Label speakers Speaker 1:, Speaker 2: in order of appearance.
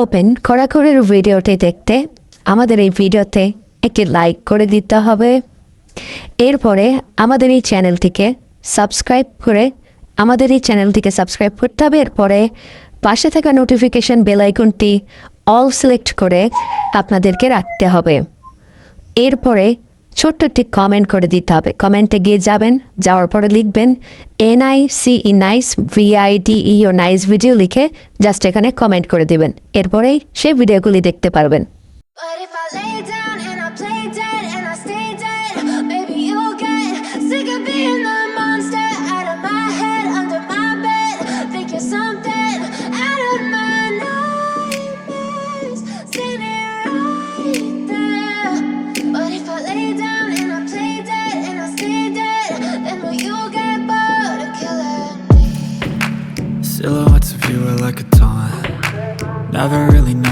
Speaker 1: Open খড়াখড়ির ভিডিওটি দেখতে আমাদের এই ভিডিওতে একটি লাইক করে দিতে হবে। এরপরে আমাদের এই চ্যানেলটিকে সাবস্ক্রাইব করতে হবে। এরপরে পাশে থাকা নোটিফিকেশন বেল আইকনটি অল সিলেক্ট করে আপনাদেরকে রাখতে হবে। এরপরে ছোট্ট একটি কমেন্ট করে দিতে হবে। কমেন্টে গিয়ে যাওয়ার পরে লিখবেন NICE nice VIDEO nice video লিখে জাস্ট এখানে কমেন্ট করে দিবেন। এরপরেই সেই ভিডিওগুলি দেখতে পারবেন।
Speaker 2: But if I lay down and I play dead and I stay dead, maybe you'll get sick of being the monster out of my head, under my bed. Think you're something out of my nightmares, standing right there. But if I lay down and I play dead and I stay dead, then will you get bored of killing me?
Speaker 3: Silhouettes of you are like a taunt. Never really know